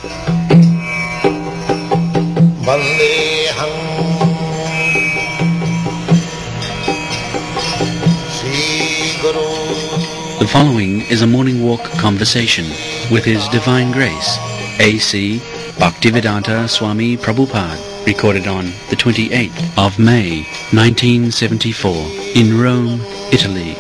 The following is a morning walk conversation with His Divine Grace, A.C. Bhaktivedanta Swami Prabhupada, recorded on the 28th of May, 1974, in Rome, Italy.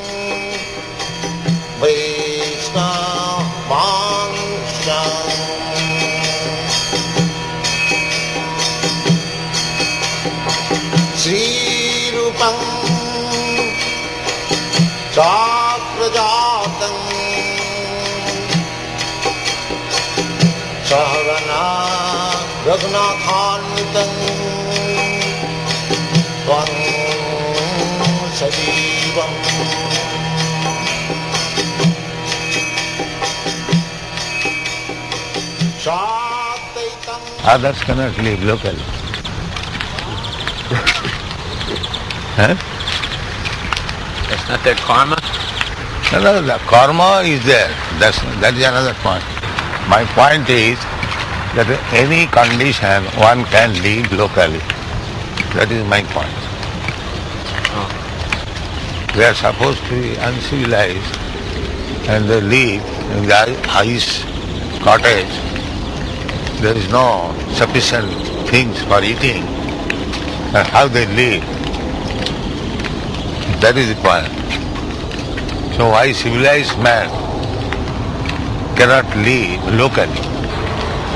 Others cannot live locally. Huh? That's not their karma? No, the karma is there. That is another point. My point is that any condition one can live locally. That is my point. Oh. They are supposed to be uncivilized and they live in the ice cottage. There is no sufficient things for eating. And how they live? That is the point. So why civilized man cannot live locally?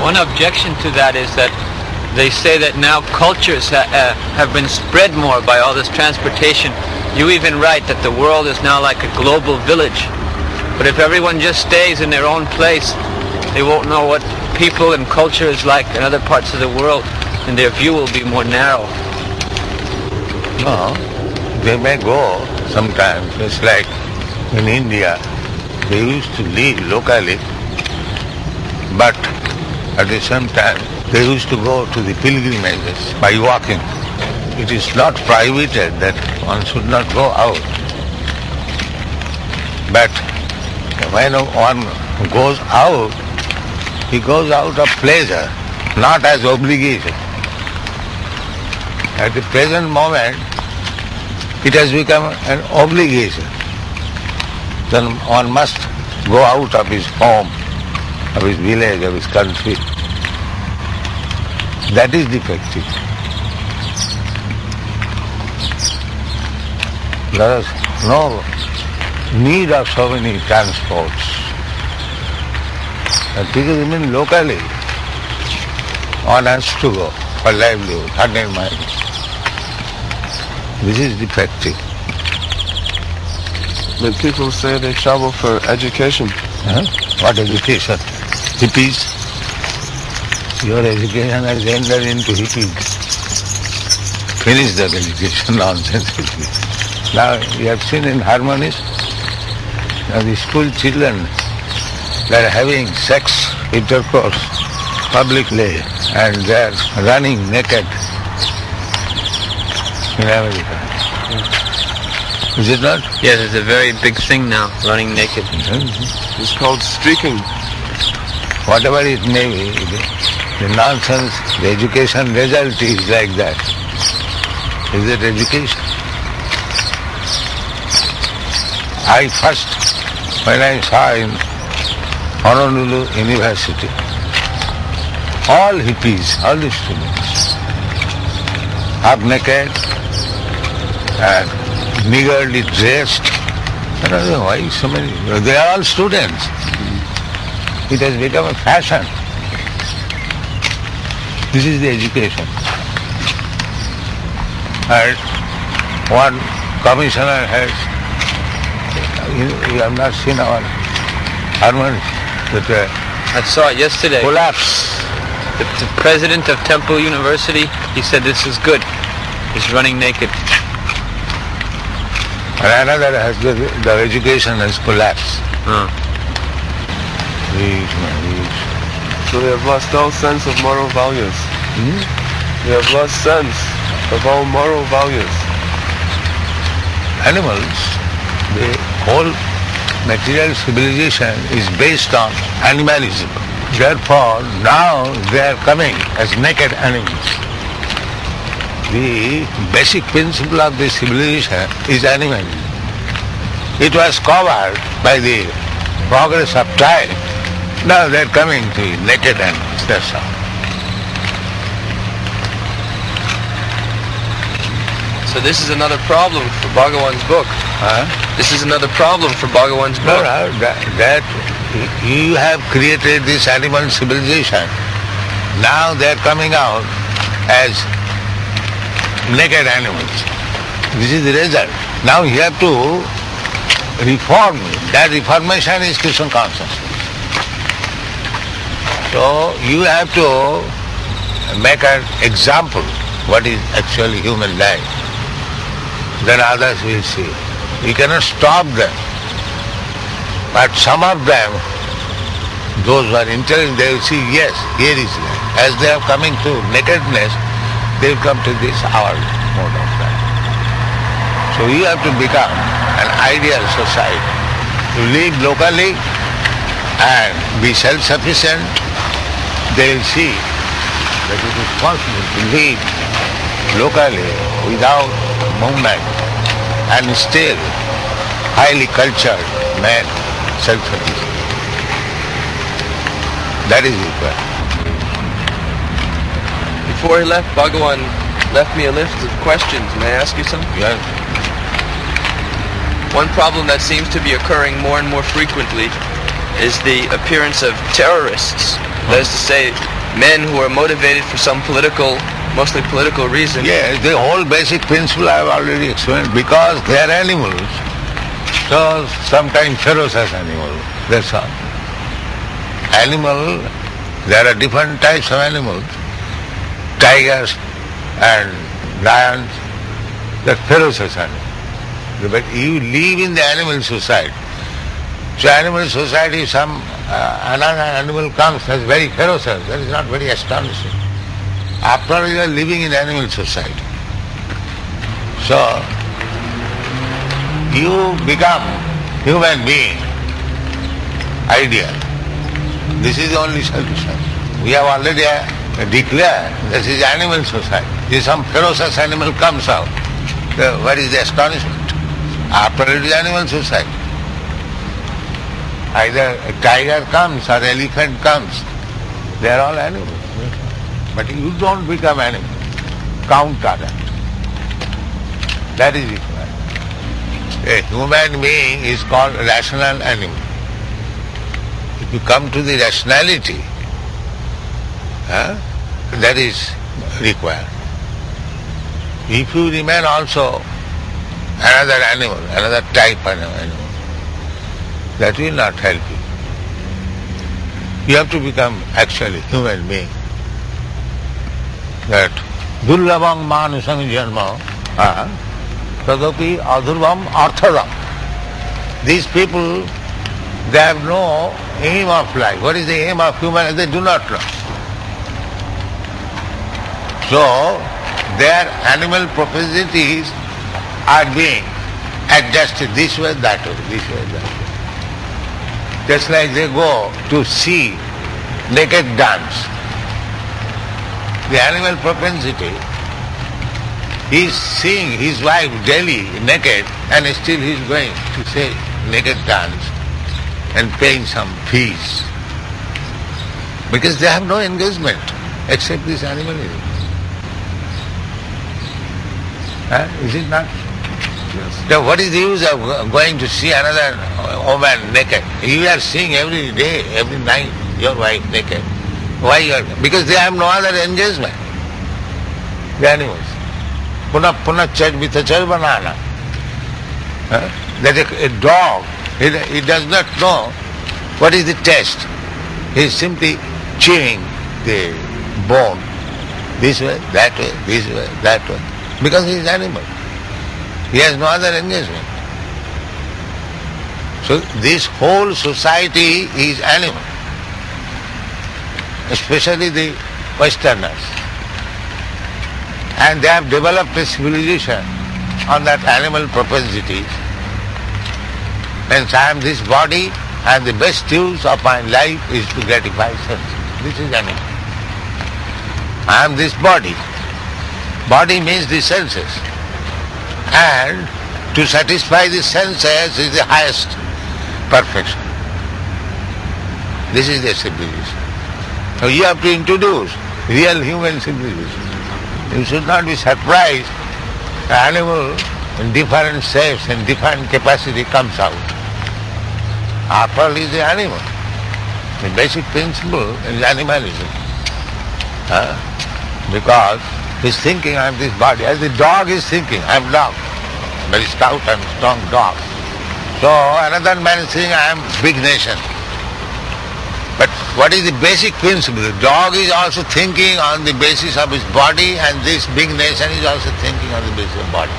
One objection to that is that they say that now cultures have been spread more by all this transportation. You even write that the world is now like a global village. But if everyone just stays in their own place, they won't know what people and culture is like in other parts of the world, and their view will be more narrow. No, they may go sometimes. It's like in India, they used to live locally, but at the same time, they used to go to the pilgrimages by walking. It is not prohibited that one should not go out. But when one goes out, he goes out of pleasure, not as obligation. At the present moment, it has become an obligation. Then one must go out of his home, of his village, of his country. That is defective. There is no need of so many transports. And because even locally, one has to go for livelihood, 100 miles. This is defective. But people say they travel for education. Huh? What education? Hippies? Your education has entered into hippies. Finish that education nonsense. Now you have seen in Harmonies, the school children, they are having sex intercourse publicly and they are running naked in America. Is it not? Yes, it's a very big thing now, running naked. It's called streaking. Whatever it may be, the nonsense, the education result is like that. Is it education? I first, when I saw in Honolulu University, all hippies, all the students, half naked and meagerly dressed. I don't know why so many. They are all students. It has become a fashion. This is the education. And one commissioner has, you have not seen our harmony, that I saw it yesterday. collapse. The president of Temple University, he said this is good. He's running naked. And another has the education has collapsed. So they have lost all sense of moral values. They have lost sense of all moral values. Animals, the whole material civilization is based on animalism. Therefore, now they are coming as naked animals. The basic principle of this civilization is animalism. It was covered by the progress of time. Now they are coming to naked animals, that's all. So this is another problem for Bhagavan's book. This is another problem for Bhagavan's book. No, that you have created this animal civilization. Now they are coming out as naked animals. This is the result. Now you have to reform. That reformation is Krishna consciousness. So you have to make an example what is actually human life. Then others will see. You cannot stop them. But some of them, those who are intelligent, they will see, yes, here is life. As they are coming to nakedness, they will come to this our mode of life. So you have to become an ideal society. To live locally and be self-sufficient, they will see that it is possible to live locally without movement and still highly cultured man, self-sufficient. That is required. Before he left, Bhagavan left me a list of questions. May I ask you some? Yes. One problem that seems to be occurring more and more frequently is the appearance of terrorists. That is to say, men who are motivated for some mostly political reason. Yes, the whole basic principle I have already explained. Because they are animals, so sometimes ferocious animals, that's all. Animal, there are different types of animals. Tigers and lions, they are ferocious animals. But you live in the animal society. So animal society, another animal comes as very ferocious, that is not very astonishing. After all, you are living in animal society. So, you become human being, ideal. This is the only solution. We have already declared this is animal society. If some ferocious animal comes out, what is the astonishment? After it is animal society. Either a tiger comes or elephant comes, they are all animals. But you don't become animal. Counter that. That is required. A human being is called a rational animal. If you come to the rationality, that is required. If you remain also another animal, another type of animal, that will not help you. You have to become actually human being. That dullabam manusam janma tadapi adhurvam arthadam. These people, they have no aim of life. What is the aim of human life? They do not know. So, their animal propensities are being adjusted this way, that way, this way, that way. Just like they go to see naked dance. The animal propensity, he is seeing his wife daily naked and still he is going to say naked dance and paying some fees. Because they have no engagement except this animalism. Is it not? Yes. So what is the use of going to see another woman naked? You are seeing every day, every night your wife naked. Why you are? Because they have no other engagement. The animals. Puna chaj bitachar banana. That a dog, he does not know what is the taste. He is simply chewing the bone. This way, that way, this way, that way. Because he is animal. He has no other engagement. So this whole society is animal. Especially the Westerners. And they have developed a civilization on that animal propensities. Hence I am this body, and the best use of my life is to gratify sense. This is animal. I am this body. Body means the senses. And to satisfy the senses is the highest perfection. This is the civilization. So you have to introduce real human civilization. You should not be surprised. An animal in different shapes and different capacity comes out. After all, he is the animal. The basic principle is animalism. Because he is thinking, I am this body. As the dog is thinking, I am dog. Very stout and strong dog. So another man is saying, I am big nation. But what is the basic principle? The dog is also thinking on the basis of his body, and this big nation is also thinking on the basis of body.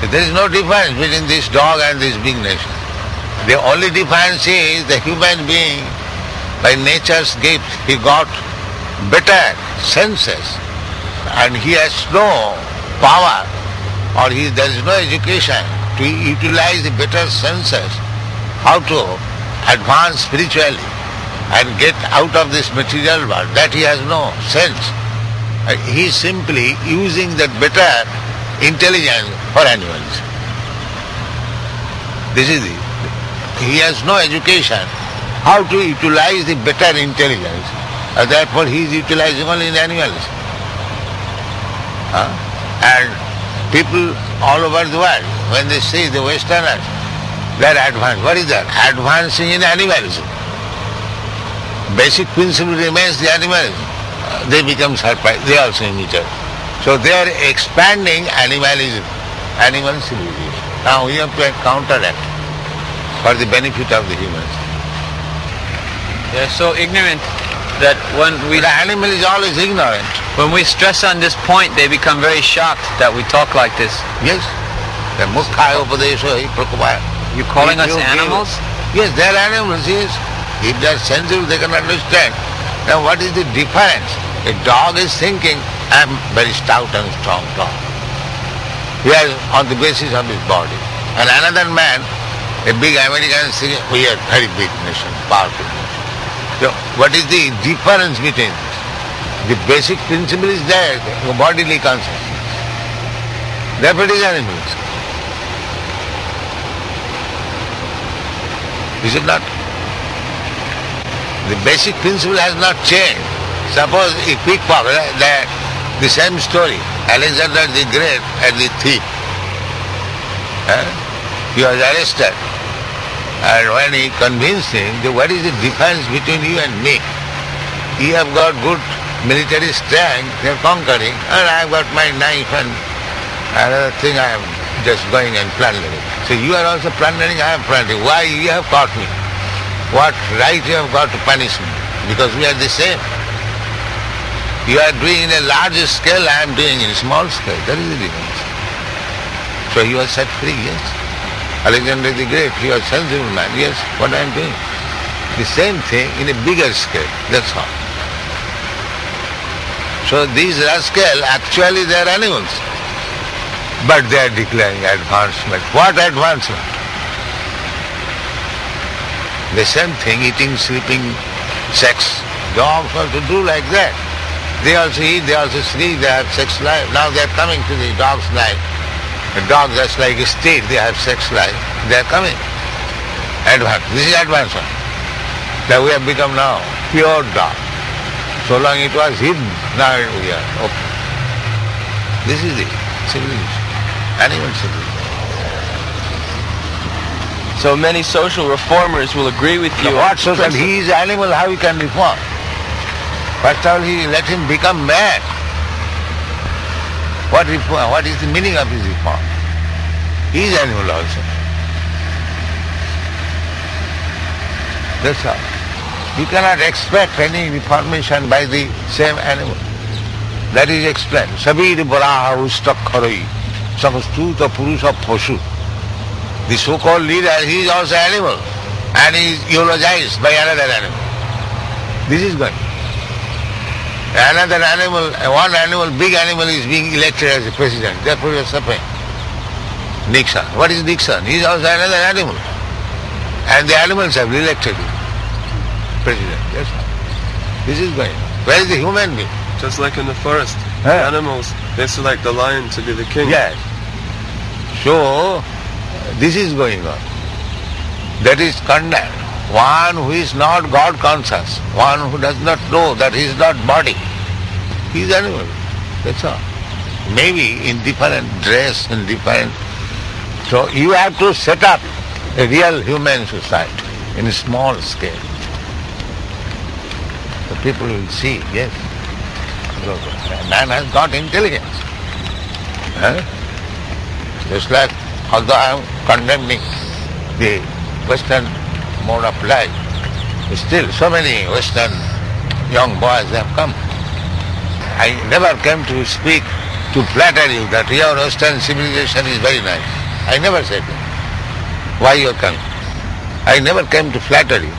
There is no difference between this dog and this big nation. The only difference is the human being, by nature's gift, he got better senses, and he has no power, or there is no education to utilize the better senses, how to advance spiritually and get out of this material world. That he has no sense. He is simply using that better intelligence for animals. This is it. He has no education how to utilize the better intelligence. Therefore he is utilizing only in animals. And people all over the world, when they see the Westerners, they are advanced. What is that? Advancing in animalism. Basic principle remains the animalism. They become surprised. They also imitate. So they are expanding animalism, animal civilization. Now we have to counteract for the benefit of the humans. They are so ignorant that when the animal is always ignorant. When we stress on this point, they become very shocked that we talk like this. Yes. The mukha upadesha hi prakupaya. You calling us animals? Yes, they are animals, yes. If they are sensible, they can understand. Now what is the difference? A dog is thinking, I am very stout and strong dog. He is on the basis of his body. And another man, a big American, is thinking, we are very big nation, powerful nation. So what is the difference between this? The basic principle is there, the bodily concept. Therefore it is animals. Is it not? The basic principle has not changed. Suppose a pickpocket, the same story. Alexander the Great and the thief. He was arrested. And when he convinced him, what is the difference between you and me? You have got good military strength, you are conquering, and I have got my knife and another thing I am just going and plundering. So you are also plundering, I am plundering. Why you have caught me? What right you have got to punish me? Because we are the same. You are doing in a large scale, I am doing in a small scale. That is the difference. So you are set free, yes. Alexander the Great, he was sensible man, yes, what I am doing. The same thing in a bigger scale, that's all. So these rascals, actually they are animals. But they are declaring advancement. What advancement? The same thing, eating, sleeping, sex. Dogs also do like that. They also eat, they also sleep, they have sex life. Now they are coming to the dog's life. A dog just like a steed, they have sex life. They are coming. Advance. This is advancement. That we have become now pure dog. So long it was hidden, now we are open. This is the civilization, animal civilization. So many social reformers will agree with you. What social? He is animal, how he can reform? First of all, he let him become man. What reform? What is the meaning of his reform? He is animal also. That's all. You cannot expect any reformation by the same animal. That is explained. Sabir Baraha Ustakharoi Sakastuta Purusha Poshu. The so-called leader, he is also animal. And he is eulogized by another animal. This is going. Another animal, one animal, big animal is being elected as a president. Therefore you are suffering. Nixon. What is Nixon? He is also another animal. And the animals have elected him president. That's all. This is going on. Where is the human being? Just like in the forest, the animals, they select the lion to be the king. Yes. So, this is going on. That is condemned. One who is not God conscious, one who does not know that he is not body, he is animal. That's all. Maybe in different dress, in different... So you have to set up a real human society in a small scale. The people will see, yes, man has got intelligence. Just like, although I am condemning the Western mode of life, still so many Western young boys have come. I never came to speak to flatter you that your Western civilization is very nice. I never said that. Why you are coming? I never came to flatter you.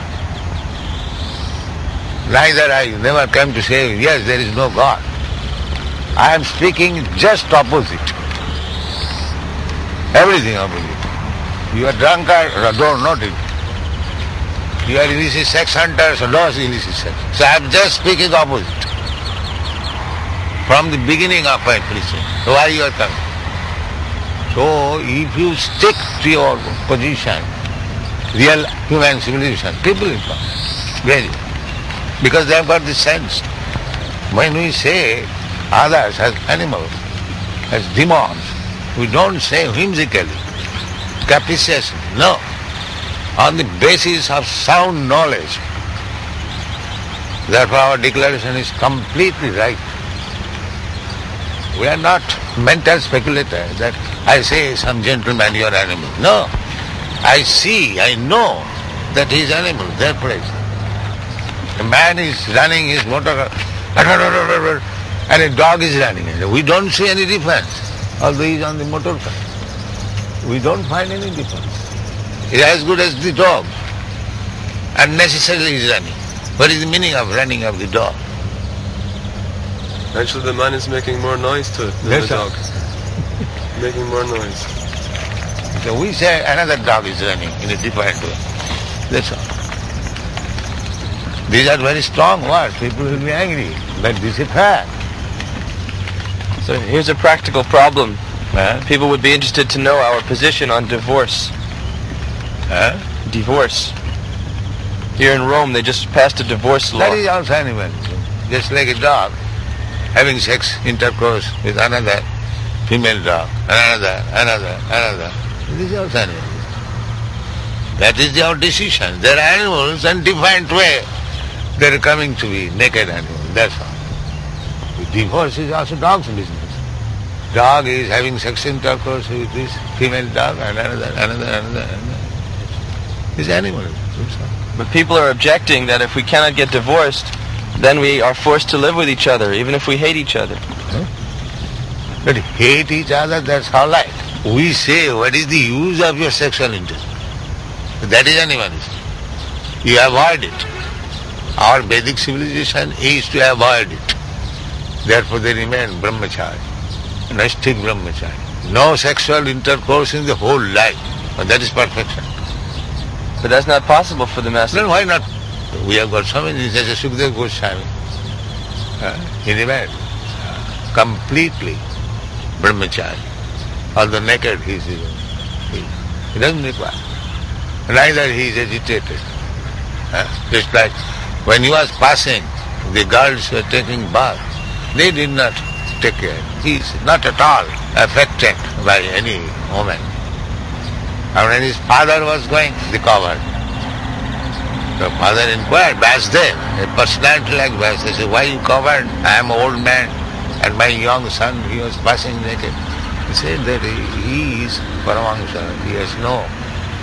Neither I never came to say, yes, there is no God. I am speaking just opposite. Everything opposite. You are drunkard, don't note it. You are illicit sex hunters, lost illicit sex. So I am just speaking opposite. From the beginning of my preaching. So why you are coming? So if you stick to your position, real human civilization, people will come. Very. Because they have got this sense. When we say others as animals, as demons, we don't say whimsically, capriciously. No. On the basis of sound knowledge. Therefore our declaration is completely right. We are not mental speculators that I say some gentleman, you are animal. No. I see, I know that he is animal, therefore I say. A man is running his motor and a dog is running. We don't see any difference, although he is on the motor car. We don't find any difference. He is as good as the dog. And necessarily he is running. What is the meaning of running of the dog? Actually, the man is making more noise than the dog. Making more noise. So we say another dog is running in a different way. That's all. These are very strong words. People will be angry. But this is fact. So here's a practical problem. People would be interested to know our position on divorce. Divorce. Here in Rome, they just passed a divorce law. That is also animalism. Just like a dog having sex intercourse with another female dog, another. This is also animalism. That is our decision. They are animals in different way. They are coming to be naked animals. That's all. Divorce is also dog's business. Dog is having sex intercourse with this female dog and another. It's animalism. But people are objecting that if we cannot get divorced, then we are forced to live with each other, even if we hate each other. But hate each other, that's all right. We say, what is the use of your sexual interest? That is animalism. You avoid it. Our Vedic civilization is to avoid it. Therefore they remain brahmachari, naistik brahmachari. No sexual intercourse in the whole life. But that is perfection. But that's not possible for the master. Then why not? We have got so many, such as Sukadeva Goswami. In the bed, completely brahmachari. Although naked he doesn't require. Neither he is agitated. Just like when he was passing, the girls were taking bath. They did not take care. He is not at all affected by any woman. And when his father was going, they covered. The father inquired, Vasudev, a personality like Vasudev, said, why you covered? I am an old man and my young son, he was passing naked. He said that he is Paramahamsa, he has no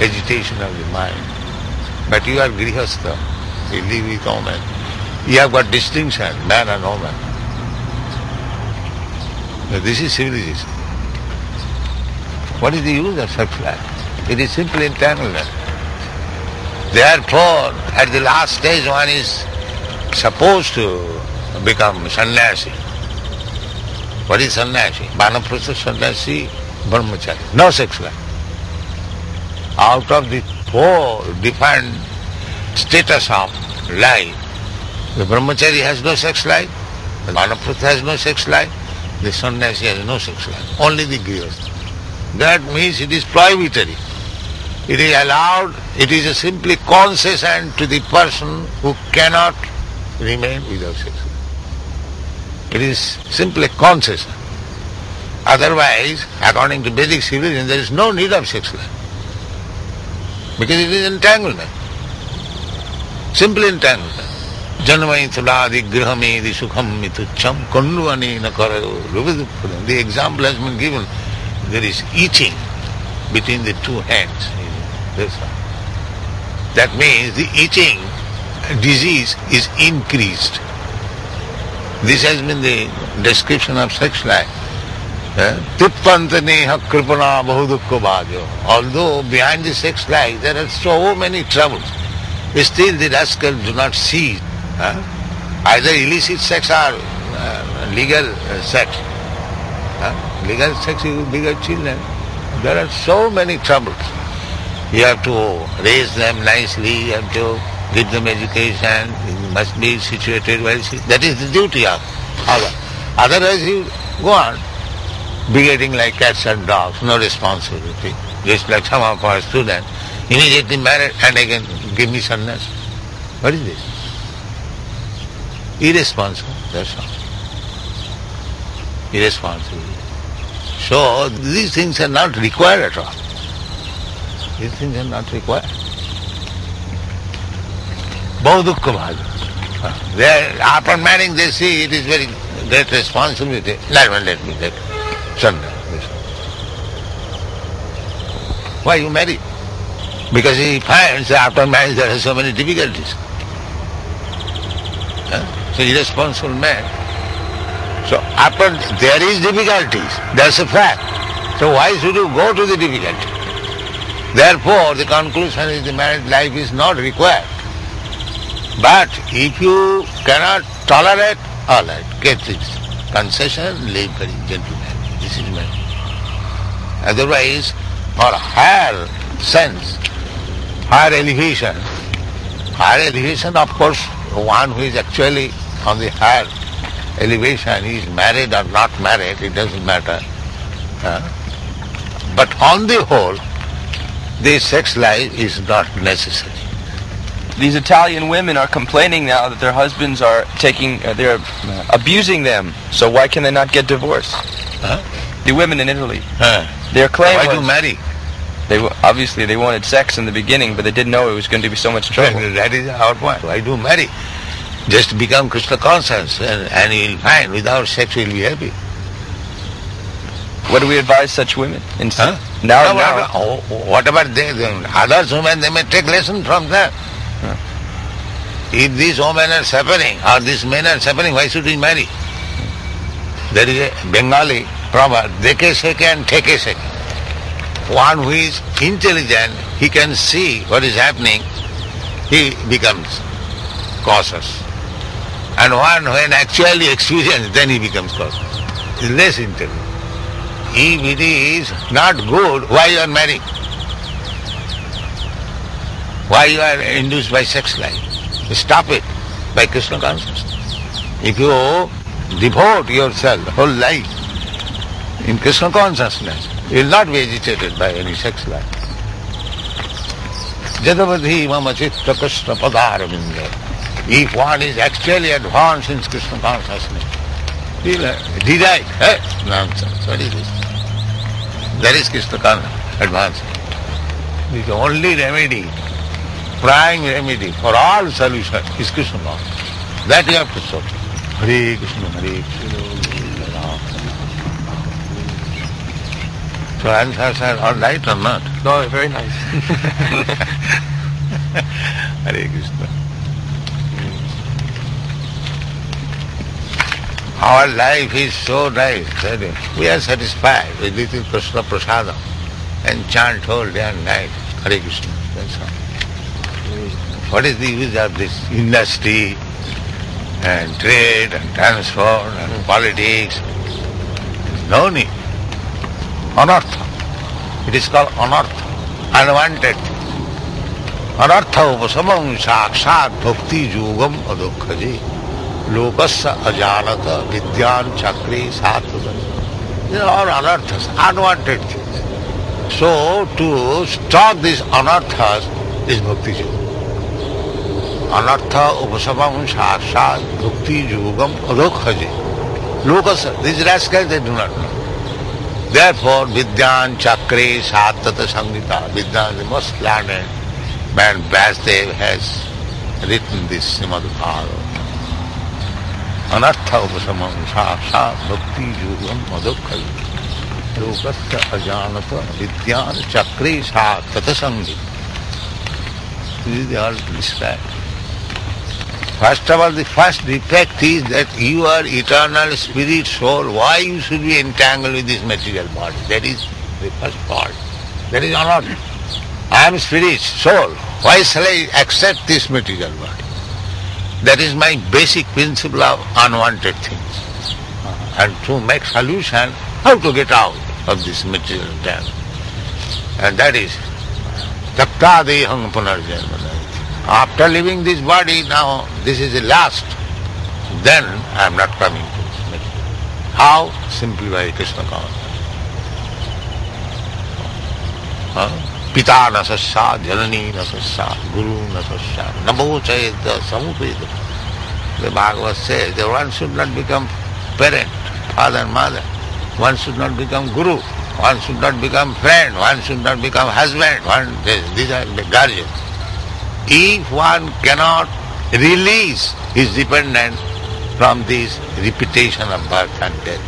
agitation of the mind. But you are Grihastha, you live with woman. You have got distinction, man and woman. Now this is civilization. What is the use of such life? It is simply entanglement. Therefore, at the last stage one is supposed to become sannyasi. What is sannyasi? Vanaprastha sannyasi, brahmachari. No sex life. Out of the four different status of life. The brahmachari has no sex life, the vanaprastha has no sex life, the sannyasi has no sex life, only the grihastha. That means it is prohibitory. It is allowed, it is a simply concession to the person who cannot remain without sex life. It is simply concession. Otherwise, according to Vedic civilization, there is no need of sex life. Because it is entanglement. Simple entanglement. Janmai tuladi grihamedi sukham mitucham konnuani nakarayo ruviduppadam. The example has been given. There is itching between the two hands. That's all. That means the itching disease is increased. This has been the description of sex life. Tippantaneha kripana bahudukko bhajo. Although behind the sex life there are so many troubles, still the rascals do not see either illicit sex or legal sex. Legal sex is bigger children. There are so many troubles. You have to raise them nicely, you have to give them education, you must be situated well. That is the duty of Allah. Otherwise you go on begetting like cats and dogs, no responsibility. Just like some of our students, immediately married and again give me sannyas. What is this? Irresponsible, that's all. Irresponsible. So these things are not required at all. These things are not required. Bahudukka bhaja. After marrying they see it is very great responsibility. Let me take sannyas. Why you marry? Because he finds that after marriage there are so many difficulties. So irresponsible man. So after there is difficulties, that's a fact. So why should you go to the difficulty? Therefore the conclusion is the married life is not required. But if you cannot tolerate, all right, get this concession, live very gentlemanly. This is marriage. Otherwise, for higher sense, higher elevation of course, one who is actually on the higher elevation, he is married or not married, it doesn't matter. But on the whole, the sex life is not necessary. These Italian women are complaining now that their husbands are they're abusing them. So why can they not get divorced? The women in Italy. Their claim why was, do marry? Obviously they wanted sex in the beginning, but they didn't know it was going to be so much trouble. That is our point. Why do marry? Just become Krishna conscious and you will find without sex you will be happy. What do we advise such women? Whatever others women, they may take lesson from them. If these women are suffering or these men are suffering, why should we marry? There is a Bengali proverb, deke seke and take seke. One who is intelligent, he can see what is happening, he becomes cautious. And one when actually experienced, then he becomes cautious. He is less intelligent. If it is not good, why you are marrying? Why you are induced by sex life? Stop it by Krishna consciousness. If you devote yourself whole life in Krishna consciousness, you will not be agitated by any sex life. Jadavadhi mama chitta Krishna padaravinda. If one is actually advanced in Krishna consciousness, he will delight. Nonsense. What is this? That is Krishna consciousness, advancement. It is the only remedy, prime remedy for all solution is Krishna consciousness. That you have to sort. Hare Krishna, Hare Krishna. So answers are all right or not? No, very nice. Hare Krishna. Our life is so nice that we are satisfied with little Krishna prasadam and chant whole day and night Hare Krishna. That's all. What is the use of this industry and trade and transport and politics? No need. Anartha. It is called anartha, unwanted. Anartha upasamam sakshat bhakti yogam adokhaji lokasya ajanata vidyan chakri sattva. These are all anarthas, unwanted things. So to stop these anarthas is bhakti yoga. Anartha upasamam sakshat bhakti yogam adokhaji. Lokasya, these rascals they do not know. Therefore, Vidyan Chakre Sattata Sangita, Vidyan is the most learned man, Vyasdev has written this Srimad Bhagavatam. Anartha upasamam sakshat bhakti yogam adokhaji lokasya ajanata Vidyan Chakre Sattata Sangita. This is the all described. First of all, the first defect is that you are eternal spirit soul. Why you should be entangled with this material body? That is the first fault. That is anartha. I am spirit, soul. Why shall I accept this material body? That is my basic principle of unwanted things. And to make solution, how to get out of this material entanglement. And that is Takta Deham Punarjanma. After leaving this body, now this is the last, then I am not coming to this material. How? Simply by Krishna consciousness. Pita nasasya, janani nasasya, guru nasasya, namo chayeta samupeta. The Bhagavad says that one should not become parent, father and mother. One should not become guru. One should not become friend. One should not become husband. These are the guardians. If one cannot release his dependence from this repetition of birth and death,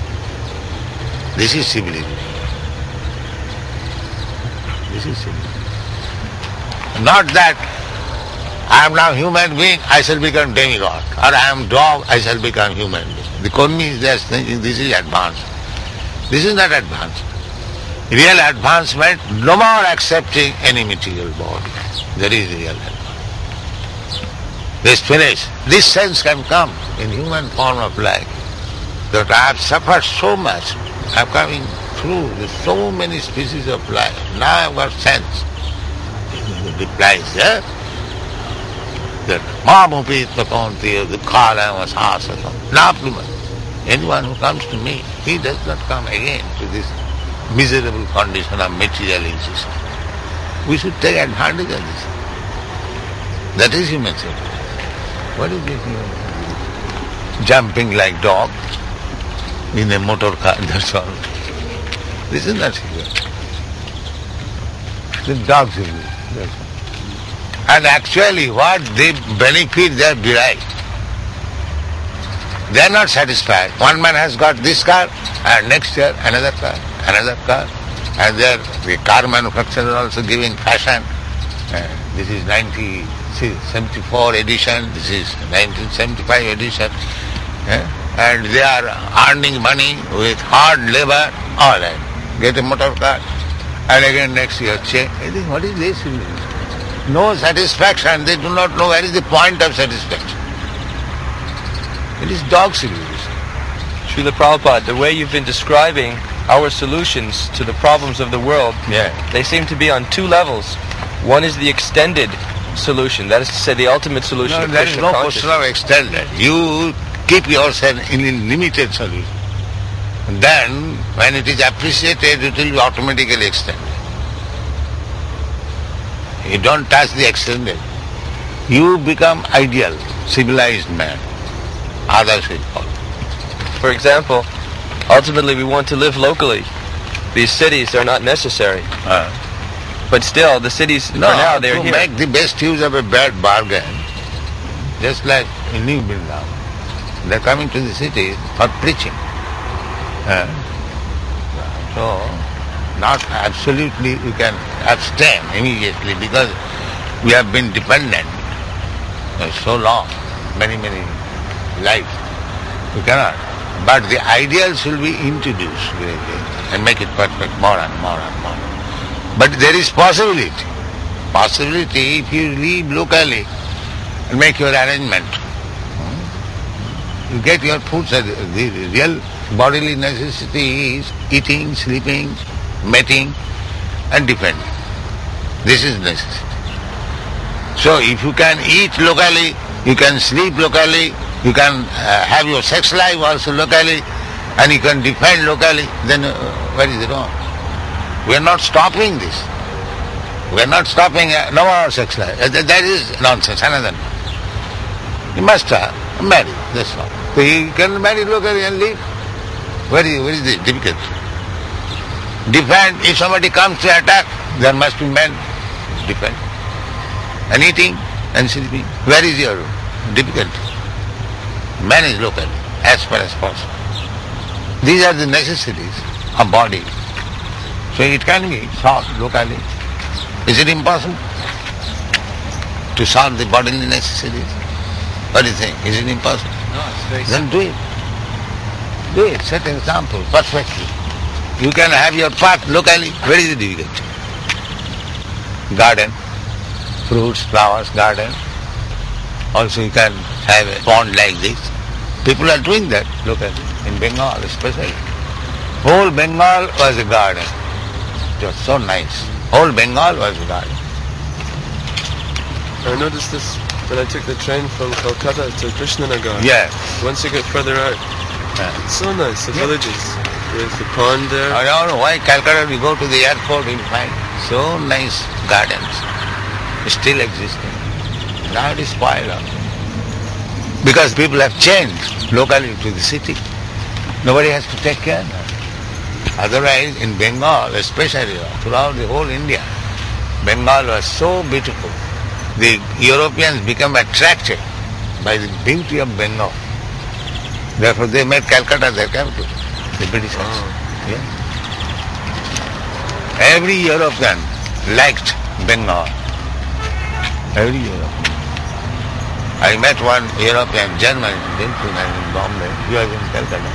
this is civilization. This is civilization. Not that I am now human being, I shall become demigod, or I am dog, I shall become human being. The Konmi is there thinking this is advancement. This is not advancement. Real advancement, no more accepting any material body. That is real advancement. This finished. This sense can come in human form of life. That I have suffered so much. I am coming through so many species of life. Now I have got sense. It replies there. That Mamupi Tapanti, the Kala was Asakam. Anyone who comes to me, he does not come again to this miserable condition of material existence. We should take advantage of this. That is human civilization. What is this? Jumping like dog in a motor car, that's all. This is not civilization. The dog civilization. And actually what they benefit they are derived. They are not satisfied. One man has got this car and next year another car. And the car manufacturer is also giving fashion. This is 1974 edition, this is 1975 edition. And they are earning money with hard labor. All right, get a motor car. And again next year change. What is this? No satisfaction. They do not know where is the point of satisfaction. It is dog civilization. Srila Prabhupada, the way you've been describing our solutions to the problems of the world, they seem to be on two levels. One is the extended solution, that is to say the ultimate solution of there is Krishna no question of extended. You keep yourself in a limited solution. Then, when it is appreciated, it will be automatically extended. You don't touch the extended. You become ideal, civilized man. Others will follow. For example, ultimately we want to live locally. These cities are not necessary. But still, the cities, for now, they're here. To make the best use of a bad bargain, just like in New Vrindavan, they're coming to the city for preaching. So, not absolutely you can abstain immediately because we have been dependent so long, many lives. We cannot. But the ideals will be introduced and make it perfect more and more and more. But there is possibility. Possibility if you live locally and make your arrangement. You get your food. The real bodily necessity is eating, sleeping, mating and defending. This is necessity. So if you can eat locally, you can sleep locally, you can have your sex life also locally, and you can defend locally, then where is it wrong? We are not stopping this. We are not stopping no more sex life. That is nonsense, another. You must marry, that's all. So you can marry locally and live. Where is the difficult? Defend, if somebody comes to attack, there must be men defend. And eating and sleeping. Where is your difficulty? Manage locally as far as possible. These are the necessities of body. So it can be solved locally. Is it impossible to solve the bodily necessities? What do you think? Is it impossible? No, it's very Then do it. Do it. Set an example perfectly. You can have your part locally. Where is the difficulty? Garden, fruits, flowers, garden. Also you can have a pond like this. People are doing that locally, in Bengal especially. Whole Bengal was a garden. It was so nice. Whole Bengal was a garden. I noticed this when I took the train from Kolkata to Krishnanagar. Yeah. Once you get further out, it's so nice, the villages. There's the pond there. I don't know why Calcutta, we go to the airport, you'll find so nice gardens still existing. Now it is spoiled out. Because people have changed locally to the city. Nobody has to take care now. Otherwise, in Bengal, especially throughout the whole India, Bengal was so beautiful. The Europeans become attracted by the beauty of Bengal. Therefore, they made Calcutta their capital, the Britishers. Yeah. Every European liked Bengal. Every European. I met one European, German gentleman in Bombay. He was in Calcutta.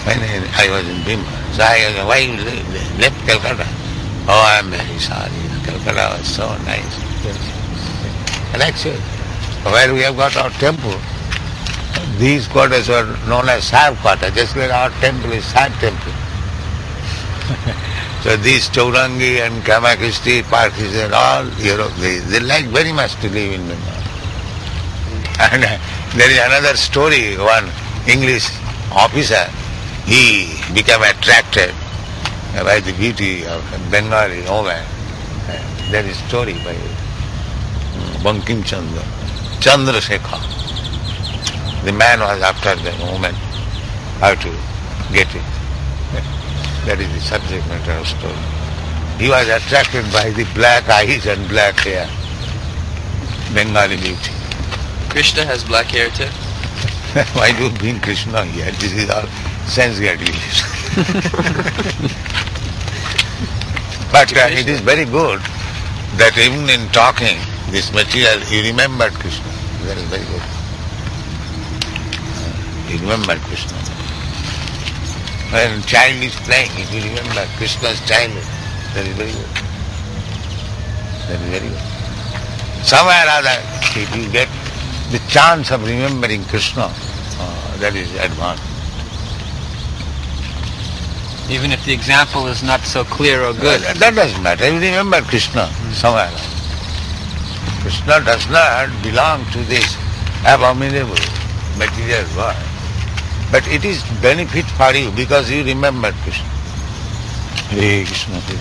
When I was in Bimba. So I asked, why you left Calcutta? Oh, I'm very sorry. Calcutta was so nice. And actually, where we have got our temple, these quarters were known as Sar quarter, just like our temple is Sar temple. So these Chaurangi and Kamakristi, Parkis and all Europe, they like very much to live in Bengal. And there is another story, one English officer, he became attracted by the beauty of a Bengali woman. There is a story by Bankim Chandra, Chandrasekhar. The man was after the woman, how to get it. That is the subject matter of story. He was attracted by the black eyes and black hair, Bengali beauty. Krishna has black hair too. Why do you bring Krishna here? This is all sense gratification. But it is very good that even in talking this material, you remembered Krishna. That is very good. You remembered Krishna. When child is playing, if you remember Krishna's childhood, that is very good. That is very good. Somewhere or other, if you get the chance of remembering Krishna, that is advanced. Even if the example is not so clear or good. That doesn't matter. You remember Krishna somewhere. Krishna does not belong to this abominable material world. But it is benefit for you because you remember Krishna. Hare Krishna, Hare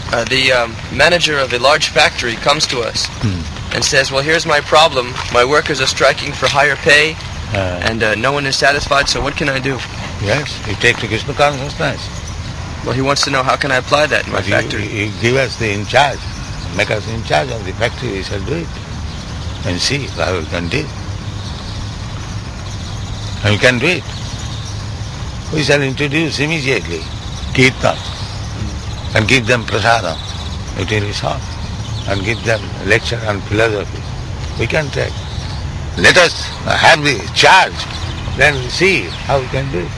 Krishna. The manager of a large factory comes to us and says, well, here's my problem. My workers are striking for higher pay and no one is satisfied, so what can I do? Yes, you take to Krishna consciousness. Well, he wants to know how can I apply that in my factory. You give us the in charge, make us in charge of the factory, we shall do it and see how we can do it. And we can do it. We shall introduce immediately Kirtan and give them prasadam. It will be solved. And give them lecture on philosophy. We can take. Let us have the charge, then see how we can do it.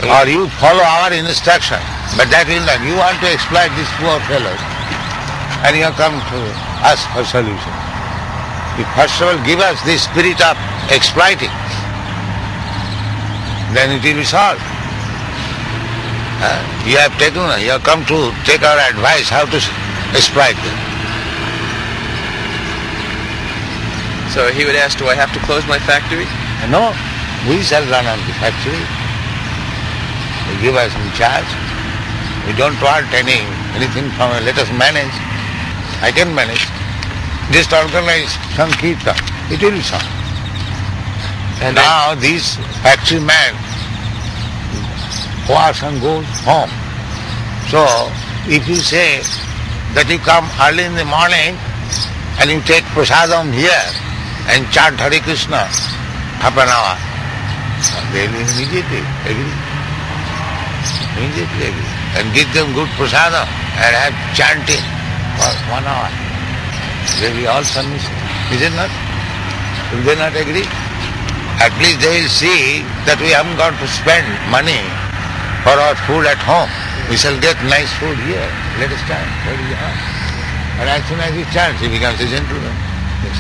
Or you follow our instruction, but that will not. You want to exploit these poor fellows, and you have come to us for solution. You first of all give us the spirit of exploiting, then it will be solved. You have come to take our advice how to exploit them. So he would ask, do I have to close my factory? No, we shall run on the factory. They give us some charge. We don't want anything from it. Let us manage. I can manage. Just organize some kirtan. It will sound. And now this factory man wash and goes home. So if you say that you come early in the morning and you take prasadam here and chant Hare Krishna half an hour, they will immediately agree. Immediately agree. And give them good prasadam and have chanting for 1 hour. They will be all submissive. Is it not? Will they not agree? At least they will see that we haven't got to spend money for our food at home. We shall get nice food here. Let us chant. Where is the harm? And as soon as he chants, he becomes a gentleman. Yes.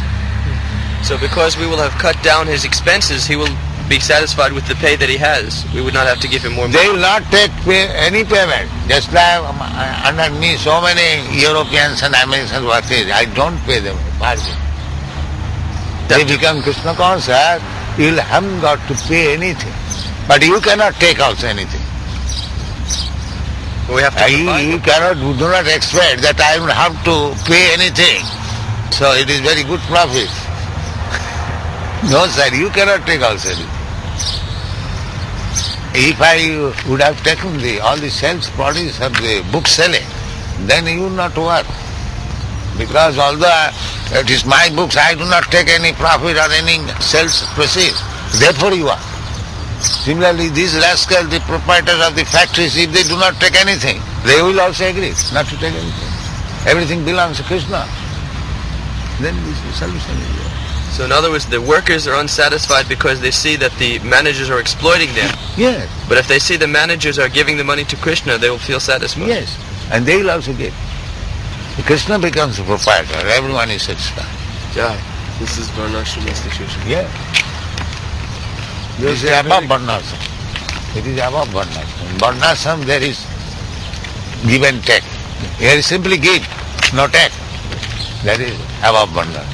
so because we will have cut down his expenses, he will be satisfied with the pay that he has. We would not have to give him more They money. will not take any payment. Just like under me, so many Europeans and Americans working, I don't pay them. Pardon. They become Krishna conscious, you haven't got to pay anything. But you cannot take also anything. We have to You do not expect that I will have to pay anything. So it is very good profit. No sir, you cannot take also anything. If I would have taken all the sales produce of the book selling, then you would not work. Because although it is my books, I do not take any profit or any sales proceeds. Therefore you are. Similarly, these rascals, the proprietors of the factories, if they do not take anything, they will also agree not to take anything. Everything belongs to Krishna. Then this solution is there. So in other words, the workers are unsatisfied because they see that the managers are exploiting them. Yes, But if they see the managers are giving the money to Krishna, they will feel satisfied. yes. And they will also get. Krishna becomes the proprietor, everyone is satisfied. Yeah, this is Varnashram institution. Yeah. This is above Varnashram. It is above Varnashram. In Varnashram there is give and take. Here is simply give, no take. That is above Varnashram.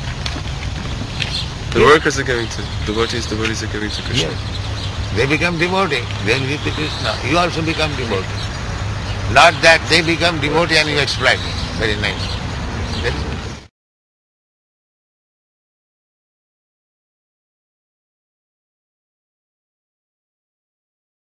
The workers are giving to devotees are giving to Krishna. Yes. They become devotee, they will give to Krishna. You also become devotee. Not that they become devotee and you exploit it. Very nice.